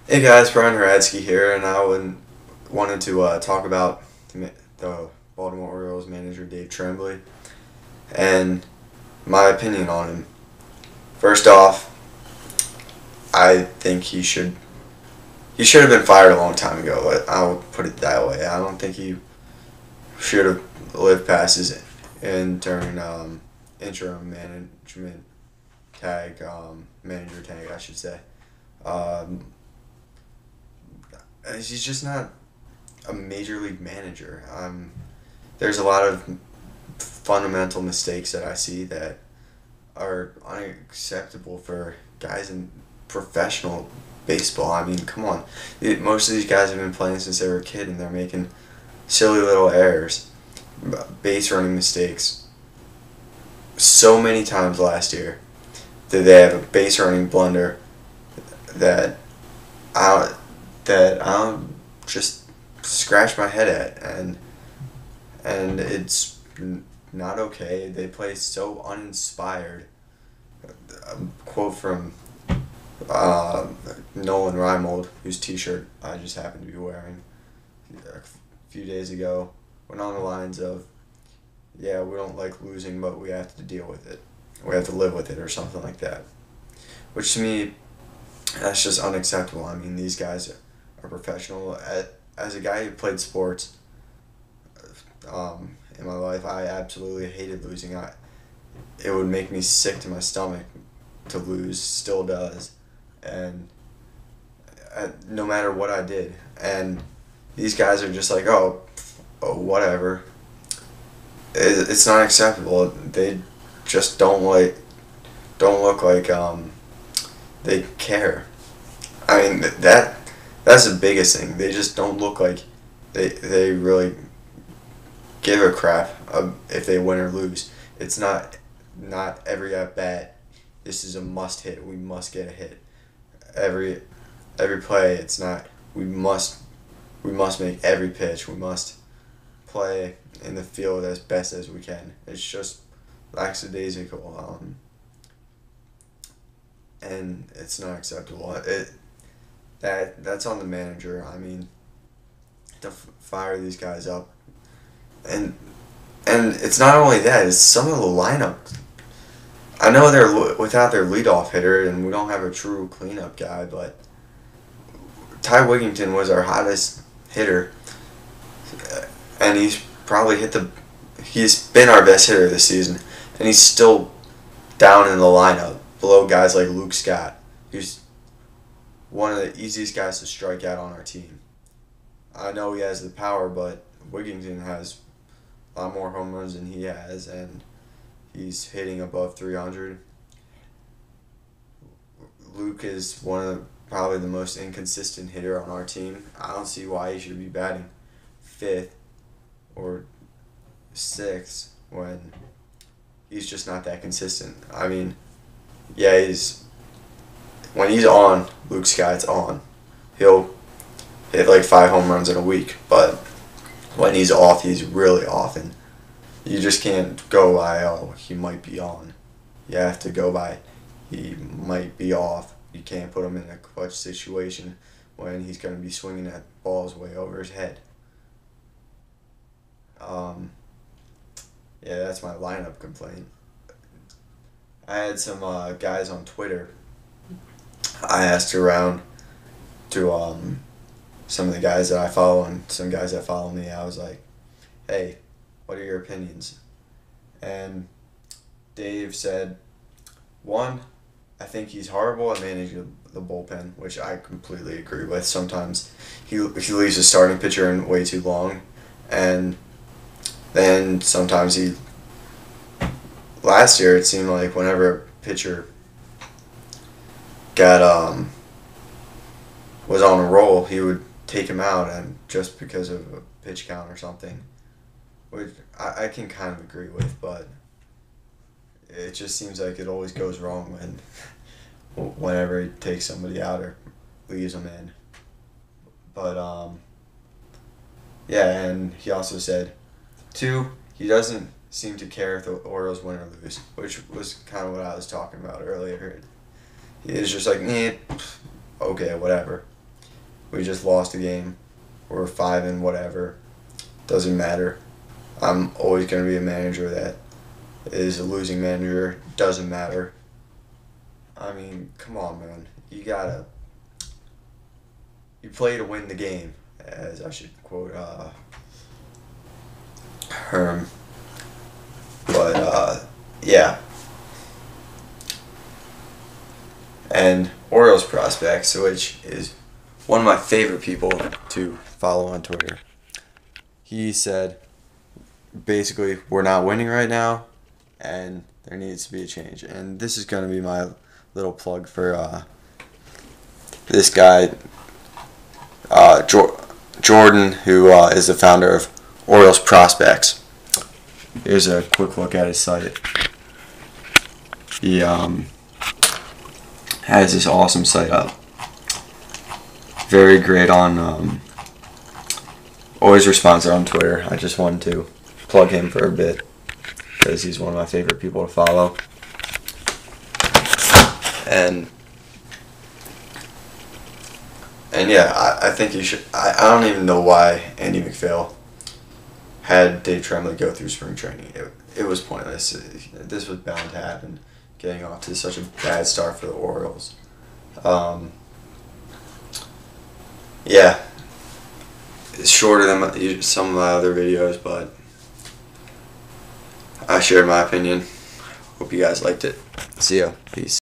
Hey guys, Brian Haradsky here, and wanted to talk about the Baltimore Orioles manager Dave Trembley and my opinion on him. First off, I think he should have been fired a long time ago. I'll put it that way. I don't think he should have lived past his intern interim management tag manager tag, I should say. Um, he's just not a major league manager. There's a lot of fundamental mistakes that I see that are unacceptable for guys in professional baseball. I mean, come on. Most of these guys have been playing since they were a kid and they're making silly little errors, base running mistakes. So many times last year did they have a base running blunder that I I just scratch my head at, and it's not okay. They play so uninspired. A quote from Nolan Reimold, whose T-shirt I just happened to be wearing a few days ago, went on the lines of, "Yeah, we don't like losing, but we have to deal with it. We have to live with it," or something like that. Which to me, that's just unacceptable. I mean, these guys are professional. As a guy who played sports in my life, I absolutely hated losing. It would make me sick to my stomach to lose, still does, and no matter what I did. And these guys are just like, oh, whatever. It's not acceptable. They just don't look like they care. I mean that's the biggest thing. They just don't look like they really give a crap if they win or lose. It's not every at bat. This is a must hit. We must get a hit. Every play. It's not. We must make every pitch. We must play in the field as best as we can. It's just lackadaisical. And it's not acceptable. That's on the manager. I mean, to fire these guys up, and it's not only that. It's some of the lineup. I know they're without their leadoff hitter, and we don't have a true cleanup guy. But Ty Wigington was our hottest hitter, and he's been our best hitter this season, and he's still down in the lineup below guys like Luke Scott, who's one of the easiest guys to strike out on our team. I know he has the power, but Wigington has a lot more home runs than he has, and he's hitting above 300. Luke is probably the most inconsistent hitter on our team. I don't see why he should be batting fifth or sixth when he's just not that consistent. I mean, yeah, when he's on, Luke Scott's on. He'll hit like 5 home runs in a week, but when he's off, he's really off, and you just can't go by, oh, he might be on. You have to go by, he might be off. You can't put him in a clutch situation when he's going to be swinging at balls way over his head. Yeah, that's my lineup complaint. I had some guys on Twitter. I asked around to some of the guys that I follow and some guys that follow me. I was like, hey, what are your opinions? And Dave said, one, I think he's horrible at managing the bullpen, which I completely agree with. Sometimes he leaves his starting pitcher in way too long, and then sometimes last year it seemed like whenever a pitcher got was on a roll, he would take him out, and just because of a pitch count or something, which I can kind of agree with, but it just seems like it always goes wrong whenever he takes somebody out or leaves them in. But yeah, and he also said, two, he doesn't seem to care if the Orioles win or lose, which was kind of what I was talking about earlier. He is just like, okay, whatever. We just lost a game. We're 5 and whatever. Doesn't matter. I'm always going to be a manager that is a losing manager. Doesn't matter. I mean, come on, man. You play to win the game, as I should quote Herm. But, yeah. And Orioles prospects, which is one of my favorite people to follow on Twitter. He said, basically, we're not winning right now, and there needs to be a change. And this is going to be my little plug for this guy, Jordan, who is the founder of Orioles Prospects. Here's a quick look at his site. He has this awesome site up. Very great on, always responds on Twitter. I just wanted to plug him for a bit because he's one of my favorite people to follow. And yeah, I think you should. I don't even know why Andy McPhail had Dave Trembley go through spring training. It was pointless. This was bound to happen, getting off to such a bad start for the Orioles. Yeah, it's shorter than some of my other videos, but I shared my opinion. Hope you guys liked it. See ya. Peace.